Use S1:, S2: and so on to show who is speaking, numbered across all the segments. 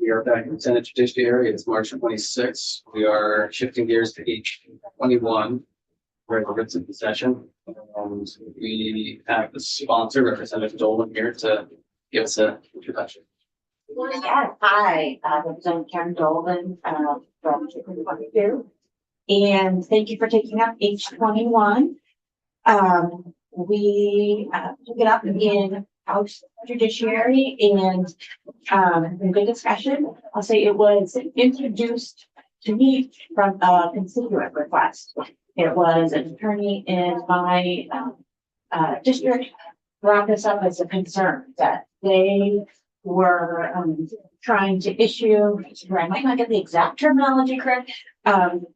S1: We are back in Senate Judiciary. It's March 26th. We are shifting gears to H21, where the writs in possession. We have the sponsor, Representative Dolan, here to give us an introduction.
S2: Yeah, hi, Representative Karen Dolan from H22. And thank you for taking up H21. We took it up in House Judiciary and in good discussion. I'll say it was introduced to me from a constituent request. It was an attorney in my district brought this up as a concern that they were trying to issue, I might not get the exact terminology correct,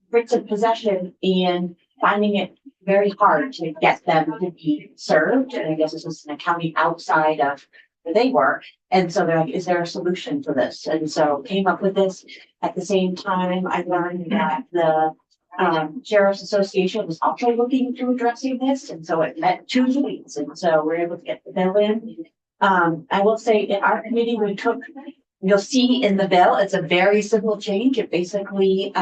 S2: writs of possession and finding it very hard to get them to be served. And I guess this was in a county outside of where they were. And so they're like, is there a solution for this? And so came up with this. At the same time, I learned that the Sheriff's Association was also looking to addressing this. And so it met 2 weeks. And so we're able to get the bill in. I will say in our committee, we took, you'll see in the bill, it's a very simple change. It basically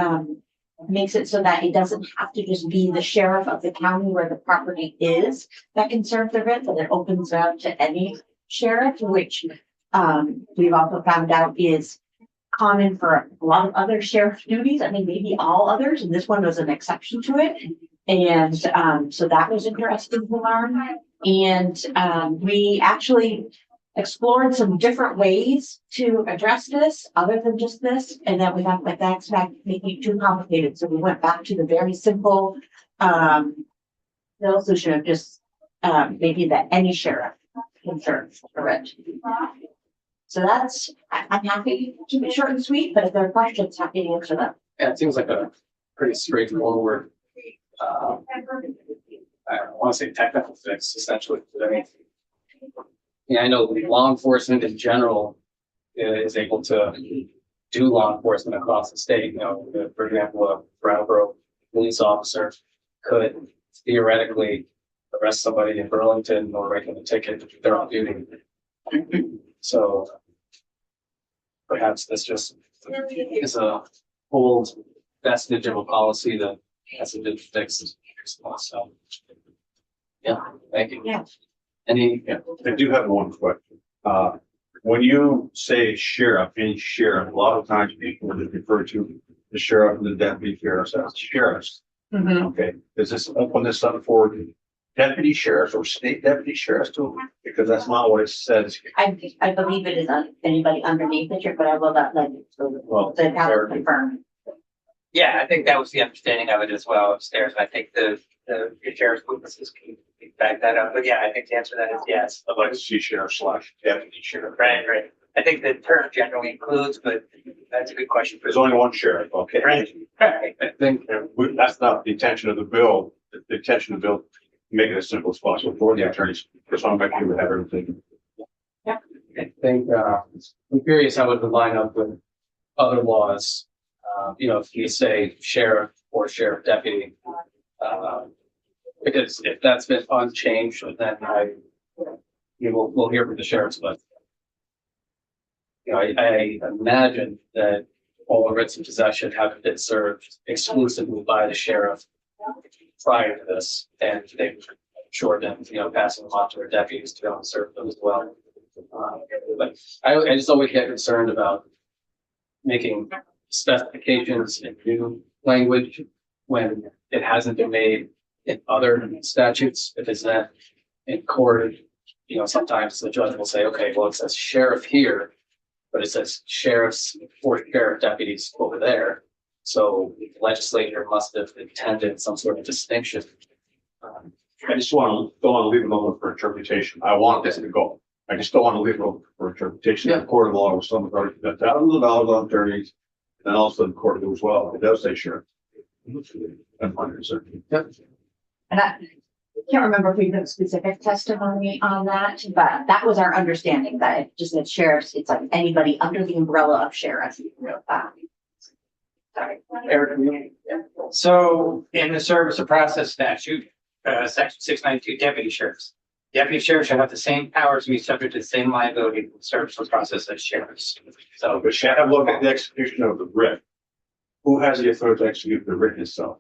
S2: makes it so that it doesn't have to just be the sheriff of the county where the property is that can serve the writ, but it opens out to any sheriff, which we've also found out is common for a lot of other sheriff duties. I mean, maybe all others, and this one was an exception to it. And so that was interesting to learn. And we actually explored some different ways to address this other than just this. And then we thought like that's not making it too complicated. So we went back to the very simple solution of just maybe that any sheriff can serve for it. So that's, I'm happy to keep it short and sweet, but if there are questions, happy to answer them.
S1: Yeah, it seems like a pretty straightforward, I don't want to say technical fix, essentially. But I mean, yeah, I know law enforcement in general is able to do law enforcement across the state. You know, for example, a Brattleboro police officer could theoretically arrest somebody in Burlington or write them a ticket if they're on duty. So perhaps this just is a old vestige of a policy that hasn't been fixed. So, yeah, thank you.
S2: Yeah.
S3: I do have one question. When you say sheriff, any sheriff, a lot of times people would refer to the sheriff and the deputy sheriff as sheriffs.
S2: Mm-hmm.
S3: Okay, does this open this up for deputy sheriffs or state deputy sheriffs too? Because that's not what it says.
S2: I believe it is anybody underneath it, but I will not let you.
S3: Well,
S2: the power confirm.
S4: Yeah, I think that was the understanding of it as well upstairs. I think the sheriff's witnesses can back that up. But yeah, I think the answer to that is yes.
S3: I'd like to see sheriff / deputy sheriff.
S4: Right. I think the term generally includes, but that's a good question.
S3: There's only one sheriff, okay?
S4: Right.
S1: I think
S3: That's not the intention of the bill. The intention of the bill, make it as simple as possible for the attorneys. Just want to make sure we have everything.
S1: I think I'm curious how it would line up with other laws. You know, if you say sheriff or sheriff deputy, because if that's been unchanged, then we'll hear from the sheriffs. But you know, I imagine that all the writs of possession have been served exclusively by the sheriff prior to this, and they've sure been, you know, passing them on to their deputies to go and serve them as well. But I just always get concerned about making specifications in new language when it hasn't been made in other statutes. If it's not in court, you know, sometimes the judge will say, okay, well, it says sheriff here, but it says sheriffs or sheriff deputies over there. So the legislature must have intended some sort of distinction.
S3: I just don't want to leave it open for interpretation. I want this to go. I just don't want to leave it open for interpretation.
S1: Yeah.
S3: The court of law was some authority that thousands of dollars on attorneys, and also the court as well. It does say sheriff. I'm concerned.
S1: Yep.
S2: And I can't remember if we did specific testimony on that, but that was our understanding that it just said sheriffs. It's like anybody under the umbrella of sheriff. Sorry.
S4: Eric, so in the service of process statute, section 692 deputy sheriffs, Deputy sheriff shall have the same powers to be subject to the same liability for service or process as sheriffs. So,
S3: But should I look at the execution of the writ? Who has the authority to execute the writ itself?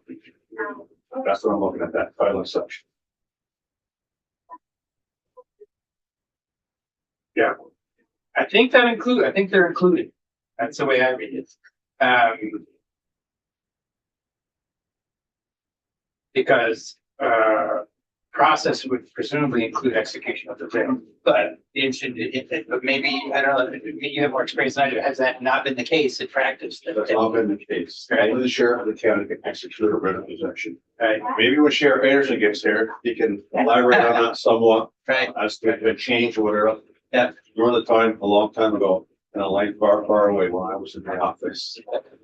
S3: That's what I'm looking at, that title section. Yeah,
S4: I think they're included. That's the way I read it. Because, process would presumably include execution of the writ, but but maybe, I don't know, maybe you have more experience than I do. Has that not been the case in practice?
S3: that's not been the case.
S4: Right.
S3: Only the sheriff of the county can execute a writ of possession.
S4: Right,
S3: Maybe when Sheriff Anderson gets here, he can elaborate on that somewhat
S4: right.
S3: as to the change or whatever.
S4: Yeah.
S3: During the time, a long time ago, in a lane far, far away when I was in the office.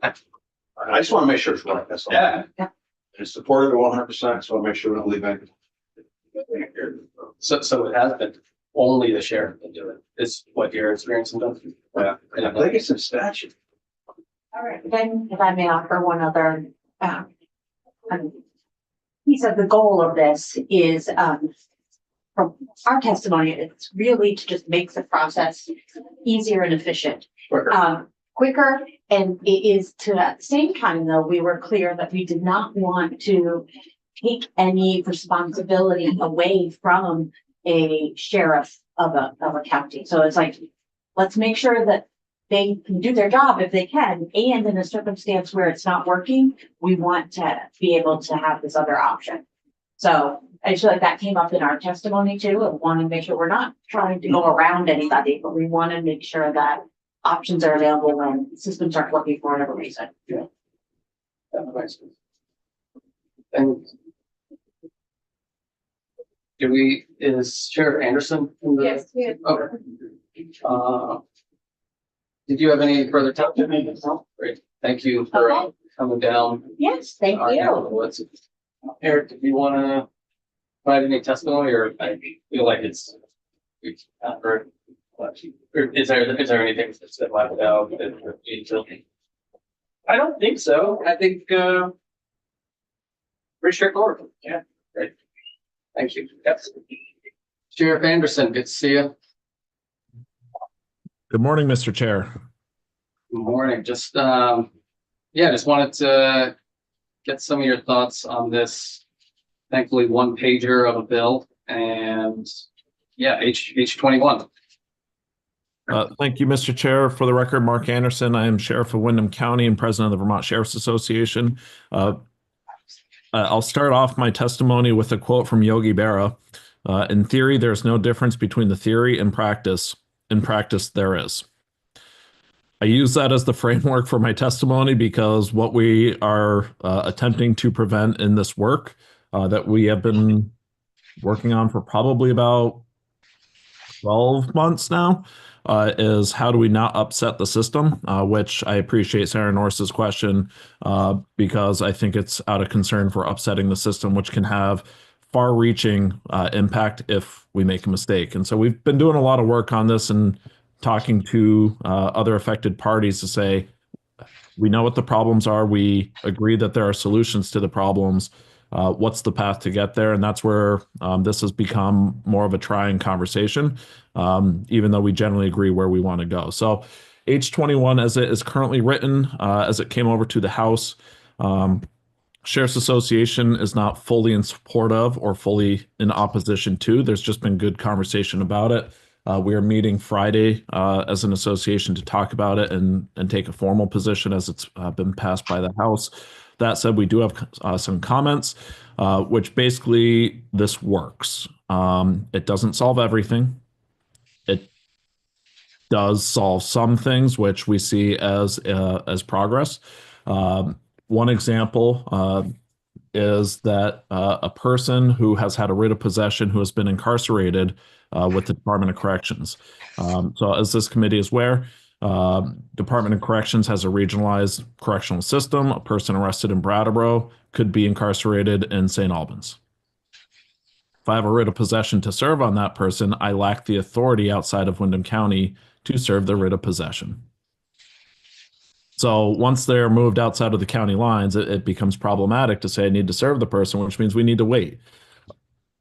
S3: I just want to make sure it's right, that's all.
S4: Yeah.
S3: And support it 100%, so I make sure we don't leave anything.
S1: So it has been only the sheriff can do it, is what your experience has done.
S3: Yeah, and I think it's in statute.
S2: All right, then if I may offer one other, he said the goal of this is, from our testimony, it's really to just make the process easier and efficient. Quicker, and it is to, at the same time, though, we were clear that we did not want to take any responsibility away from a sheriff of a county. So it's like, let's make sure that they can do their job if they can, and in a circumstance where it's not working, we want to be able to have this other option. So I feel like that came up in our testimony too, of wanting to make sure we're not trying to go around anybody, but we want to make sure that options are available when systems aren't working for whatever reason.
S1: That makes sense. And is Sheriff Anderson in the?
S2: Yes, yes.
S1: Okay. Did you have any further time? No? Great, thank you for
S2: Okay.
S1: coming down.
S2: Yes, thank you.
S1: What's Eric, do you want to provide any testimony, or I feel like it's heard? Or is there anything that's been left out that you feel? I don't think so. I think pretty straightforward. Yeah, great. Thank you. Yes. Sheriff Anderson, good to see you.
S5: Good morning, Mr. Chair.
S1: Good morning. Just just wanted to get some of your thoughts on this. Thankfully, one pager of a bill, and H21.
S5: Thank you, Mr. Chair. For the record, Mark Anderson. I am Sheriff of Windham County and President of the Vermont Sheriff's Association. I'll start off my testimony with a quote from Yogi Berra. In theory, there's no difference between the theory and practice. In practice, there is. I use that as the framework for my testimony because what we are attempting to prevent in this work that we have been working on for probably about 12 months now is how do we not upset the system, which I appreciate Sarah Norris's question because I think it's out of concern for upsetting the system, which can have far-reaching impact if we make a mistake. And so we've been doing a lot of work on this and talking to other affected parties to say, we know what the problems are. We agree that there are solutions to the problems. What's the path to get there? And that's where this has become more of a trying conversation, even though we generally agree where we want to go. So H21, as it is currently written, as it came over to the House, Sheriff's Association is not fully in support of or fully in opposition to. There's just been good conversation about it. We are meeting Friday as an association to talk about it and take a formal position as it's been passed by the House. That said, we do have some comments, which basically this works. It doesn't solve everything. It does solve some things, which we see as progress. One example is that a person who has had a writ of possession who has been incarcerated with the Department of Corrections. So as this committee is aware, Department of Corrections has a regionalized correctional system. A person arrested in Brattleboro could be incarcerated in St. Albans. If I have a writ of possession to serve on that person, I lack the authority outside of Windham County to serve the writ of possession. So once they're moved outside of the county lines, it becomes problematic to say I need to serve the person, which means we need to wait.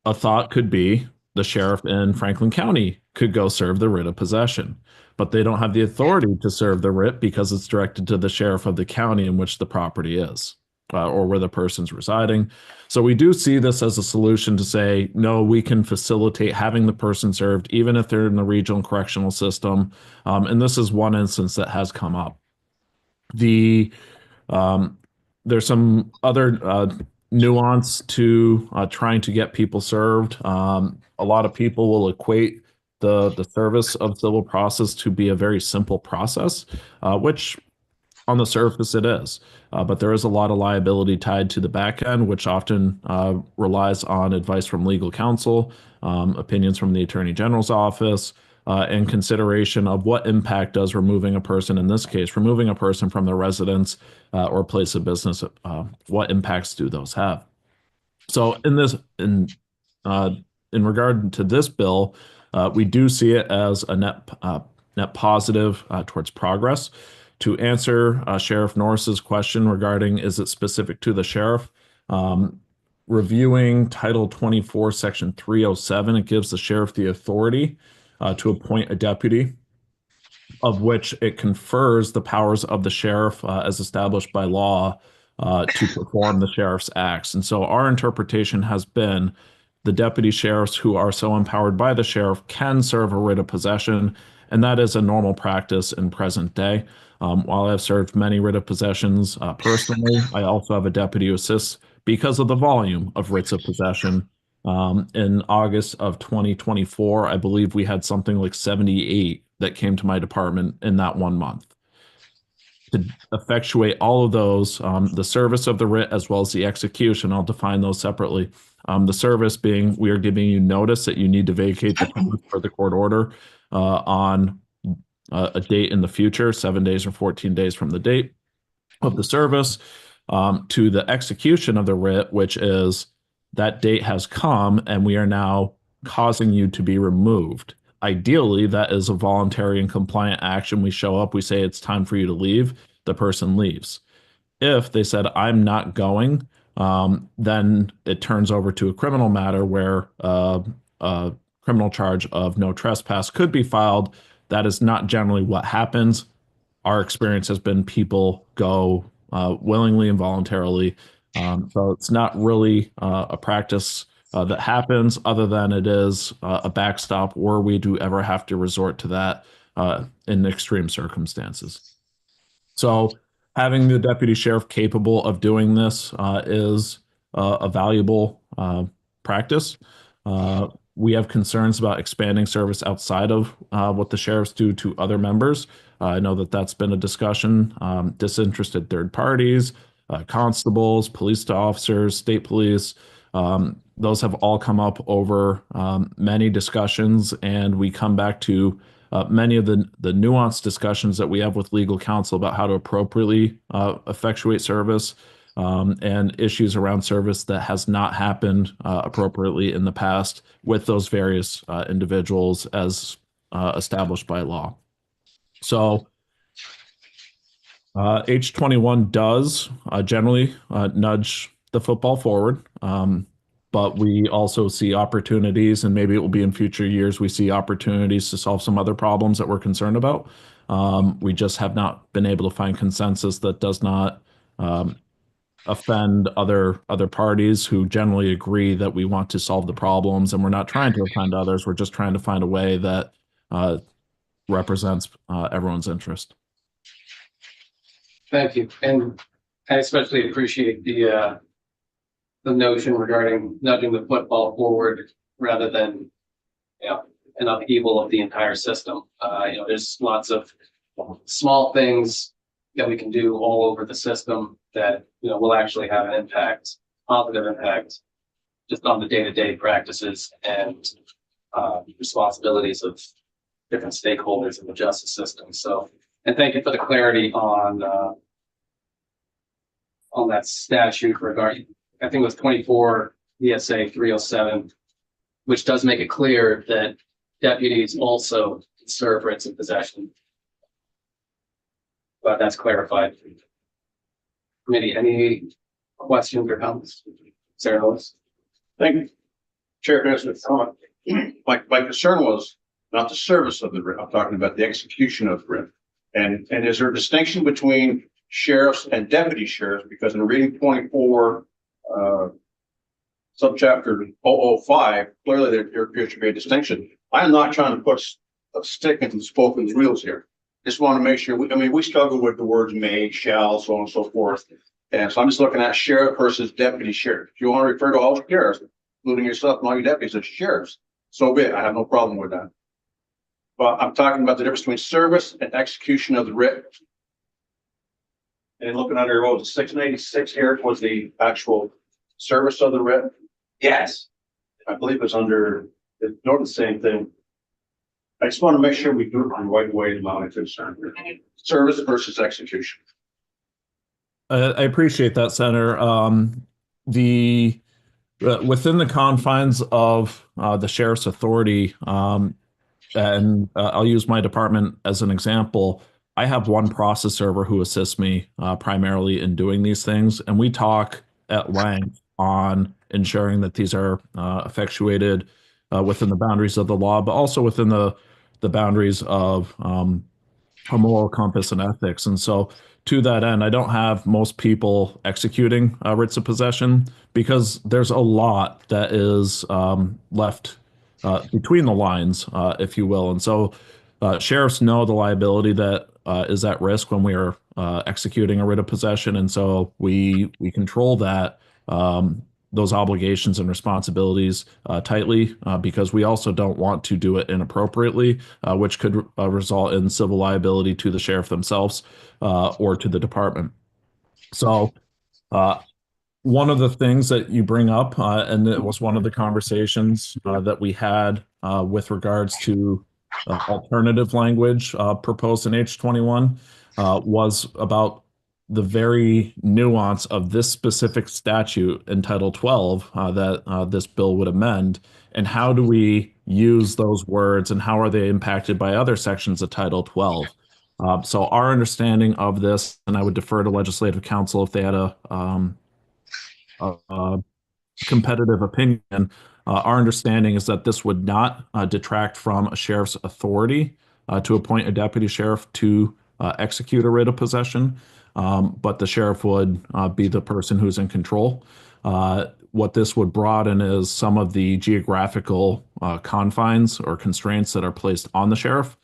S5: A thought could be the sheriff in Franklin County could go serve the writ of possession, but they don't have the authority to serve the writ because it's directed to the sheriff of the county in which the property is, or where the person's residing. So we do see this as a solution to say, no, we can facilitate having the person served, even if they're in the regional correctional system. And this is one instance that has come up. Um, there's some other nuance to trying to get people served. A lot of people will equate the service of civil process to be a very simple process, which on the surface it is. But there is a lot of liability tied to the back end, which often relies on advice from legal counsel, opinions from the attorney general's office, and consideration of what impact does removing a person, in this case, removing a person from their residence or place of business, what impacts do those have? So in regard to this bill, we do see it as a net positive towards progress. To answer Sheriff Norris's question regarding is it specific to the sheriff, reviewing Title 24, Section 307, it gives the sheriff the authority to appoint a deputy, of which it confers the powers of the sheriff as established by law to perform the sheriff's acts. And so our interpretation has been the deputy sheriffs who are so empowered by the sheriff can serve a writ of possession, and that is a normal practice in present day. While I've served many writ of possessions personally, I also have a deputy who assists because of the volume of writs of possession. In August of 2024, I believe we had something like 78 that came to my department in that 1 month. To effectuate all of those, the service of the writ as well as the execution, I'll define those separately. The service being we are giving you notice that you need to vacate the premises for the court order on a date in the future, 7 days or 14 days from the date of the service, to the execution of the writ, which is that date has come and we are now causing you to be removed. Ideally, that is a voluntary and compliant action. We show up, we say it's time for you to leave, the person leaves. If they said, I'm not going, then it turns over to a criminal matter where a criminal charge of no trespass could be filed. That is not generally what happens. Our experience has been people go willingly and voluntarily. So it's not really a practice that happens other than it is a backstop where we do ever have to resort to that in extreme circumstances. So having the deputy sheriff capable of doing this is a valuable practice. We have concerns about expanding service outside of what the sheriffs do to other members. I know that that's been a discussion. Disinterested third parties, constables, police officers, state police, those have all come up over many discussions, and we come back to many of the nuanced discussions that we have with legal counsel about how to appropriately effectuate service and issues around service that has not happened appropriately in the past with those various individuals as established by law. So H21 does generally nudge the football forward, but we also see opportunities, and maybe it will be in future years, we see opportunities to solve some other problems that we're concerned about. We just have not been able to find consensus that does not offend other parties who generally agree that we want to solve the problems, and we're not trying to offend others. We're just trying to find a way that represents everyone's interest.
S1: Thank you. And I especially appreciate the notion regarding nudging the football forward rather than, an upheaval of the entire system. There's lots of small things that we can do all over the system that, will actually have an impact, positive impact, just on the day-to-day practices and responsibilities of different stakeholders in the justice system. So, and thank you for the clarity on that statute regarding, I think it was 24 ESA 307, which does make it clear that deputies also serve writs of possession. But that's clarified. Committee, any questions or comments? Sarah Lewis?
S3: Thank you. Chair, Commissioner, comment. my concern was not the service of the writ. I'm talking about the execution of the writ. And is there a distinction between sheriffs and deputy sheriffs? Because in reading 24, subchapter 005, clearly there appears to be a distinction. I am not trying to put a stick into the spoken wheels here. Just want to make sure, we struggle with the words may, shall, so on and so forth. And so I'm just looking at sheriff versus deputy sheriff. If you want to refer to all the sheriffs, including yourself and all your deputies as sheriffs, so be it. I have no problem with that. But I'm talking about the difference between service and execution of the writ. And looking under, what was it, 686 here was the actual service of the writ.
S4: Yes.
S3: I believe it's under, it's not the same thing. I just want to make sure we do it the right way in my concern. Service versus execution.
S5: I appreciate that, Senator. The within the confines of the sheriff's authority, and I'll use my department as an example. I have one process server who assists me primarily in doing these things, and we talk at length on ensuring that these are effectuated within the boundaries of the law, but also within the boundaries of a moral compass and ethics. And so, to that end, I don't have most people executing writs of possession because there's a lot that is left between the lines, if you will. And so, sheriffs know the liability that is at risk when we are executing a writ of possession, and so we control that those obligations and responsibilities tightly because we also don't want to do it inappropriately, which could result in civil liability to the sheriff themselves or to the department. So one of the things that you bring up, and it was one of the conversations that we had with regards to alternative language proposed in H21 was about the very nuance of this specific statute in Title 12 that this bill would amend, and how do we use those words and how are they impacted by other sections of Title 12? So our understanding of this, and I would defer to Legislative Council if they had a competitive opinion. Our understanding is that this would not detract from a sheriff's authority to appoint a deputy sheriff to execute a writ of possession, but the sheriff would be the person who's in control. What this would broaden is some of the geographical confines or constraints that are placed on the sheriff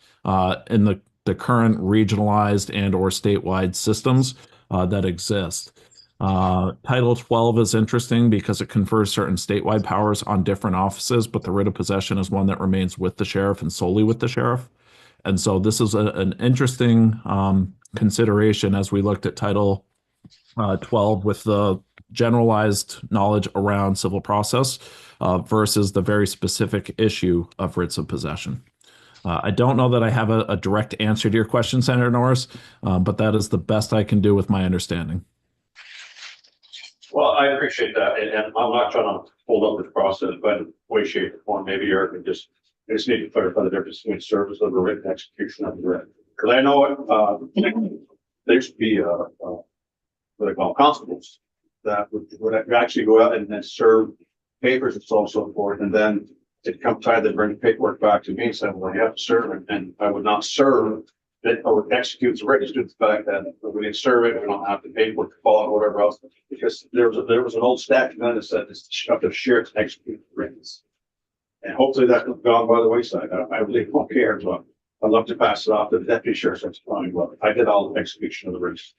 S5: in the current regionalized and or statewide systems that exist. Title 12 is interesting because it confers certain statewide powers on different offices, but the writ of possession is one that remains with the sheriff and solely with the sheriff. And so this is an interesting consideration as we looked at Title 12 with the generalized knowledge around civil process versus the very specific issue of writs of possession. I don't know that I have a direct answer to your question, Senator Norris, but that is the best I can do with my understanding.
S3: Well, I appreciate that, and I'm not trying to hold up this process, but in way, shape, or form, maybe Eric can just need to clarify the difference between service of the writ and execution of the writ. Because I know it, there used to be what they call constables that would actually go out and then serve papers and so on and so forth, and then it'd come time to bring paperwork back to me and say, well, you have to serve it, and I would not serve that or execute the writ due to the fact that we didn't serve it, we don't have the paperwork to follow or whatever else, because there was an old statute that said it's up to the sheriff to execute the writs. And hopefully that has gone by the wayside. I really don't care, but I'd love to pass it off to the deputy sheriff. That's fine. Well, I did all the execution of the writs.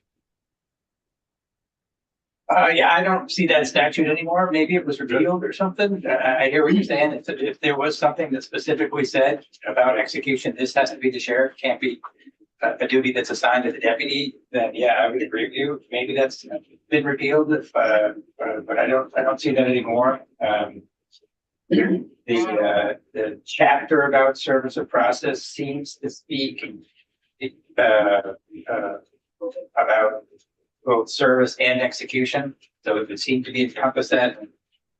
S4: Yeah, I don't see that statute anymore. Maybe it was repealed or something. I hear what you're saying. If there was something that specifically said about execution, this has to be the sheriff, can't be a duty that's assigned to the deputy, then yeah, I would agree with you. Maybe that's been repealed, but I don't see that anymore. The chapter about service of process seems to speak about both service and execution. So it would seem to be encompass that.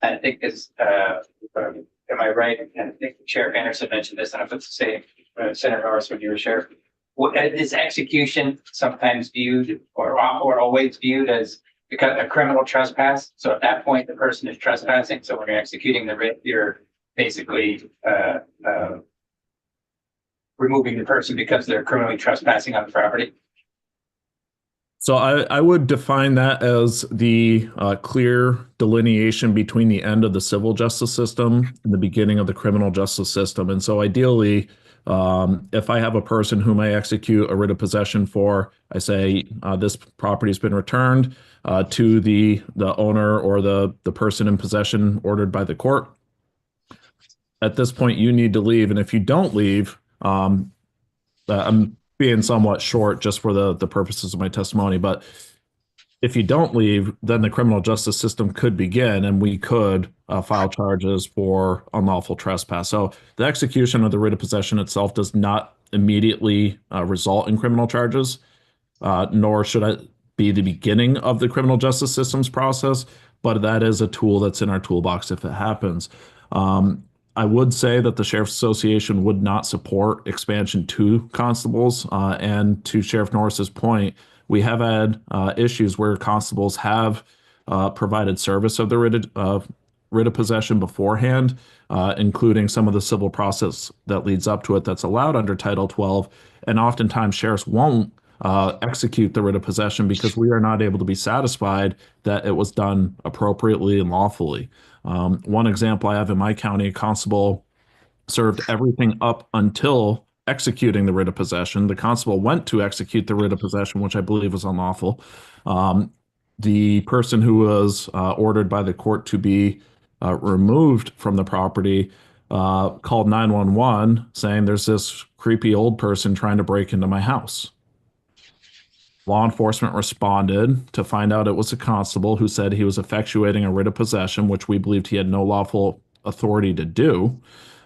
S4: And I think this, am I right? And I think Sheriff Anderson mentioned this, and I put the same, Senator Norris when you were sheriff. Is execution sometimes viewed or always viewed as a criminal trespass? So at that point, the person is trespassing. So when you're executing the writ, you're basically, removing the person because they're criminally trespassing on the property.
S5: So I would define that as the clear delineation between the end of the civil justice system and the beginning of the criminal justice system. And so ideally, if I have a person whom I execute a writ of possession for, I say this property has been returned to the owner or the person in possession ordered by the court. At this point, you need to leave, and if you don't leave, I'm being somewhat short just for the purposes of my testimony, but if you don't leave, then the criminal justice system could begin and we could file charges for unlawful trespass. So the execution of the writ of possession itself does not immediately result in criminal charges, nor should it be the beginning of the criminal justice system's process, but that is a tool that's in our toolbox if it happens. I would say that the Sheriff's Association would not support expansion to constables. And to Sheriff Norris's point, we have had issues where constables have provided service of the writ of possession beforehand, including some of the civil process that leads up to it that's allowed under Title 12. And oftentimes sheriffs won't execute the writ of possession because we are not able to be satisfied that it was done appropriately and lawfully. One example I have in my county, a constable served everything up until executing the writ of possession. The constable went to execute the writ of possession, which I believe was unlawful. The person who was ordered by the court to be removed from the property called 911 saying there's this creepy old person trying to break into my house. Law enforcement responded to find out it was a constable who said he was effectuating a writ of possession, which we believed he had no lawful authority to do.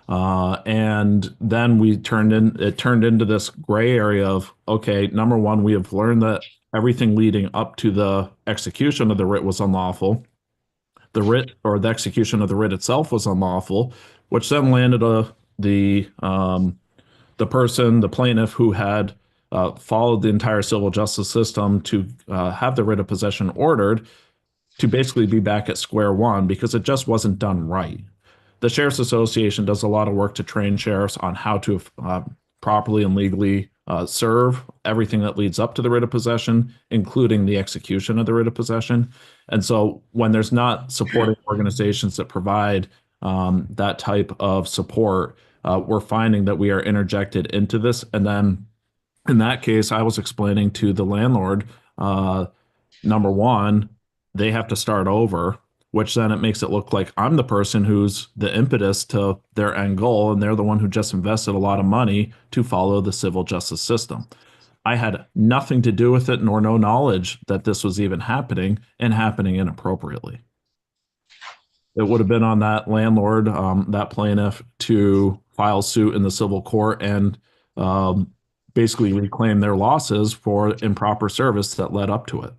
S5: And then it turned into this gray area of, okay, number one, we have learned that everything leading up to the execution of the writ was unlawful. The writ or the execution of the writ itself was unlawful, which then landed the plaintiff who had followed the entire civil justice system to have the writ of possession ordered to basically be back at square one because it just wasn't done right. The Sheriff's Association does a lot of work to train sheriffs on how to properly and legally serve everything that leads up to the writ of possession, including the execution of the writ of possession. And so when there's not supporting organizations that provide that type of support, we're finding that we are interjected into this. And then in that case, I was explaining to the landlord, number one, they have to start over, which then it makes it look like I'm the person who's the impetus to their end goal, and they're the one who just invested a lot of money to follow the civil justice system. I had nothing to do with it, nor no knowledge that this was even happening and happening inappropriately. It would have been on that landlord, that plaintiff, to file suit in the civil court and basically reclaim their losses for improper service that led up to it.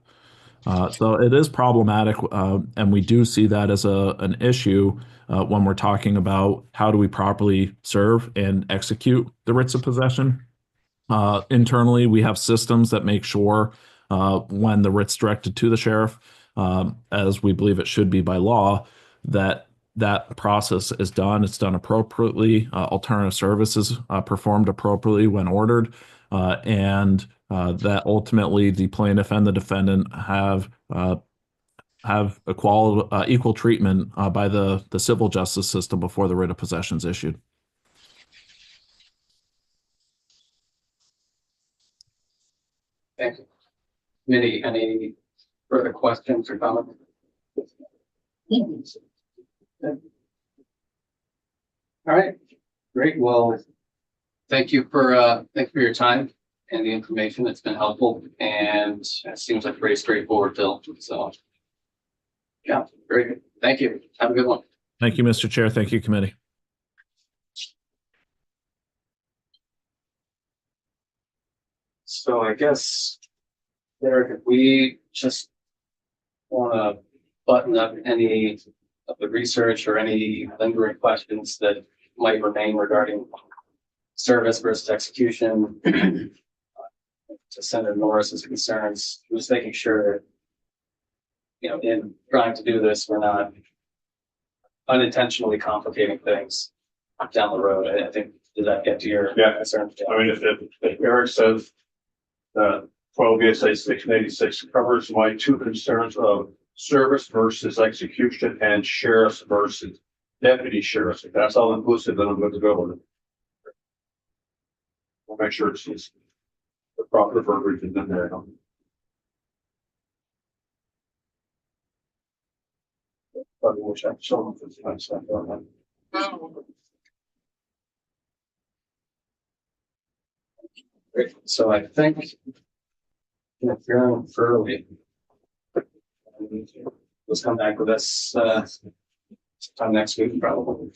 S5: So it is problematic, and we do see that as an issue when we're talking about how do we properly serve and execute the writs of possession. Internally, we have systems that make sure when the writ's directed to the sheriff, as we believe it should be by law, that process is done. It's done appropriately. Alternative services performed appropriately when ordered, and that ultimately the plaintiff and the defendant have equal treatment by the civil justice system before the writ of possession is issued.
S1: Thank you. Committee, any further questions or comments? All right, great. Well, thank you for your time and the information. It's been helpful, and it seems like a pretty straightforward bill. So, yeah, very good. Thank you. Have a good one.
S5: Thank you, Mr. Chair. Thank you, committee.
S1: So I guess, Derek, if we just want to button up any of the research or any lingering questions that might remain regarding service versus execution to Senator Norris's concerns, just making sure that, in trying to do this, we're not unintentionally complicating things down the road. I think, did that get to your
S3: Yeah.
S1: concern?
S3: I mean, if Eric says that 12 VSA 686 covers my two concerns of service versus execution and sheriffs versus deputy sheriffs, if that's all inclusive, then I'm good to go with it. We'll make sure it's the proper verbiage and then there. But we'll check some of this kind of stuff on that.
S1: Great. So I think if you're early, let's come back with this sometime next week, probably.